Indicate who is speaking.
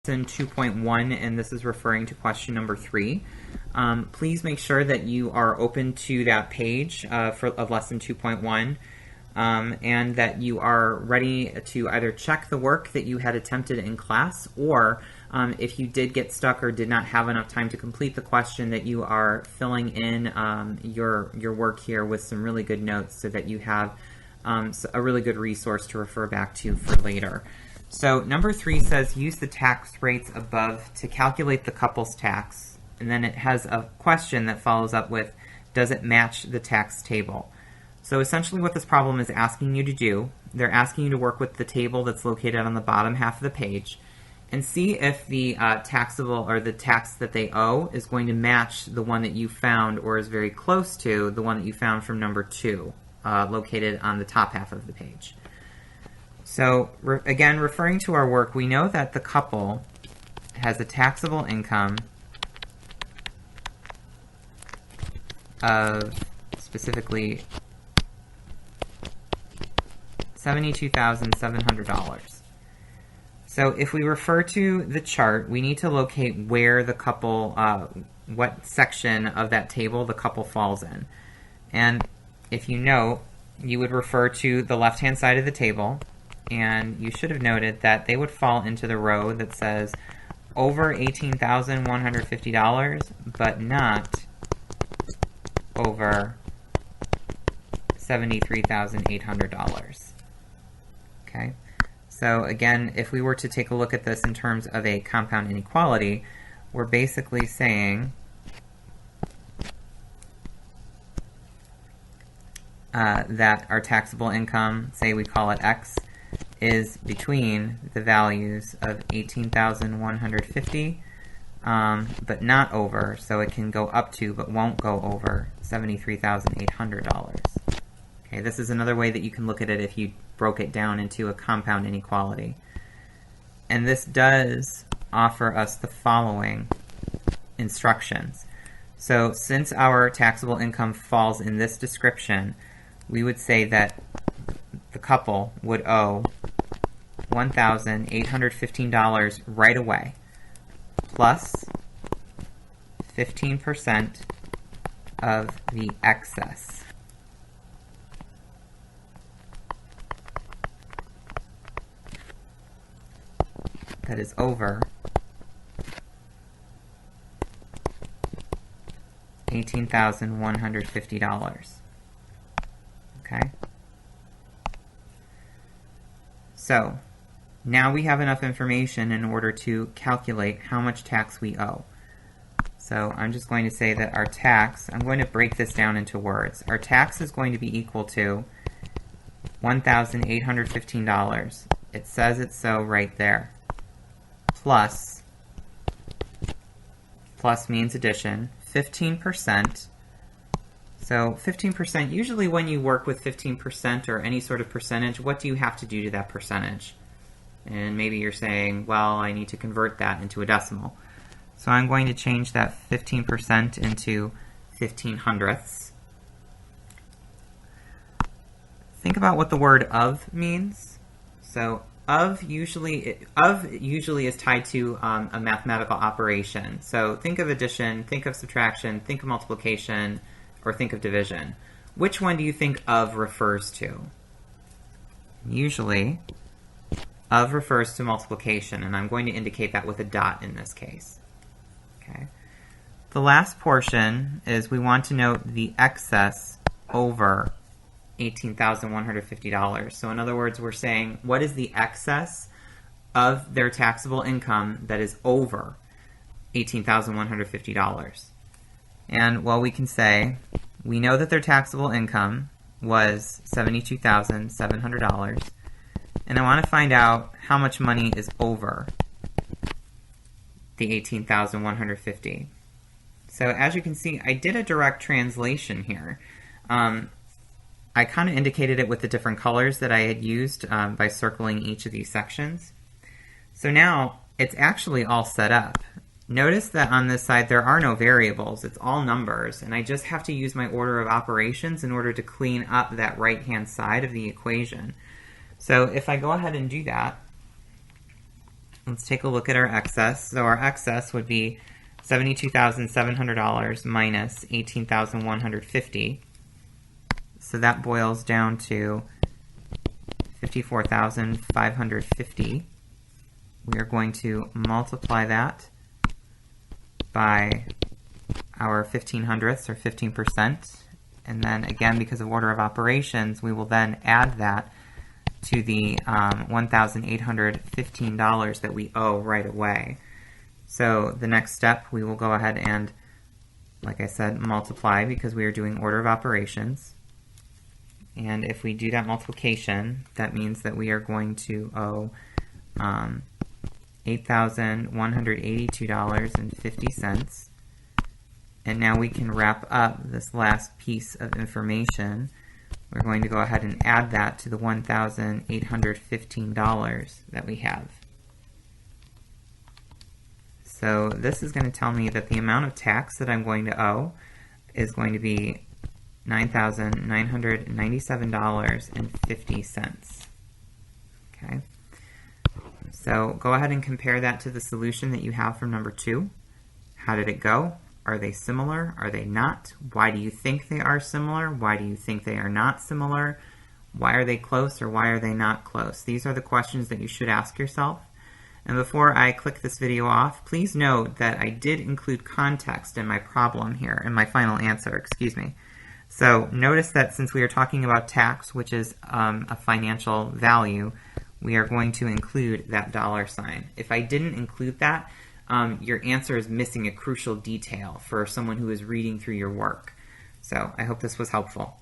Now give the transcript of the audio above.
Speaker 1: lesson 2.1, and this is referring to question number 3. Please make sure that you are open to that page of lesson 2.1 and that you are ready to either check the work that you had attempted in class, or if you did get stuck or did not have enough time to complete the question, that you are filling in your work here with some really good notes so that you have a really good resource to refer back to for later. So number 3 says use the tax rates above to calculate the couple's tax, and then it has a question that follows up with, does it match the tax table? So essentially what this problem is asking you to do, they're asking you to work with the table that's located on the bottom half of the page and see if the taxable or the tax that they owe is going to match the one that you found or is very close to the one that you found from number 2, located on the top half of the page. So again, referring to our work, we know that the couple has a taxable income of specifically $72,700. So if we refer to the chart, we need to locate where the couple, what section of that table the couple falls in. And if you note, you would refer to the left-hand side of the table, and you should have noted that they would fall into the row that says over $18,150, but not over $73,800. Okay, so again, if we were to take a look at this in terms of a compound inequality, we're basically saying that our taxable income, say we call it X, is between the values of $18,150, but not over, so it can go up to but won't go over $73,800. Okay, this is another way that you can look at it if you broke it down into a compound inequality. And this does offer us the following instructions. So since our taxable income falls in this description, we would say that the couple would owe $1,815 right away, plus 15% of the excess. That is over $18,150. Okay? So, now we have enough information in order to calculate how much tax we owe. So I'm just going to say that our tax, I'm going to break this down into words. Our tax is going to be equal to $1,815. It says it's so right there. Plus means addition, 15%. So 15%, usually when you work with 15% or any sort of percentage, what do you have to do to that percentage? And maybe you're saying, well, I need to convert that into a decimal. So I'm going to change that 15% into 1500ths. Think about what the word of means. So of usually is tied to a mathematical operation. So think of addition, think of subtraction, think of multiplication, or think of division. Which one do you think of refers to? Usually, of refers to multiplication, and I'm going to indicate that with a dot in this case. Okay. The last portion is we want to note the excess over $18,150. So in other words, we're saying, what is the excess of their taxable income that is over $18,150? And well, we can say, we know that their taxable income was $72,700, and I want to find out how much money is over the $18,150. So as you can see, I did a direct translation here. I kind of indicated it with the different colors that I had used by circling each of these sections. So now it's actually all set up. Notice that on this side there are no variables, it's all numbers, and I just have to use my order of operations in order to clean up that right-hand side of the equation. So if I go ahead and do that, let's take a look at our excess. So our excess would be $72,700 minus $18,150. So that boils down to $54,550. We are going to multiply that by our 1500ths, or 15%. And then again, because of order of operations, we will then add that to the $1,815 that we owe right away. So the next step, we will go ahead and, like I said, multiply, because we are doing order of operations. And if we do that multiplication, that means that we are going to owe $8,182.50. And now we can wrap up this last piece of information. We're going to go ahead and add that to the $1,815 that we have. So this is going to tell me that the amount of tax that I'm going to owe is going to be $9,997.50. Okay. So go ahead and compare that to the solution that you have from number 2. How did it go? Are they similar? Are they not? Why do you think they are similar? Why do you think they are not similar? Why are they close, or why are they not close? These are the questions that you should ask yourself. And before I click this video off, please note that I did include context in my problem here, in my final answer, excuse me. So notice that since we are talking about tax, which is a financial value, we are going to include that $sign. If I didn't include that, your answer is missing a crucial detail for someone who is reading through your work. So I hope this was helpful.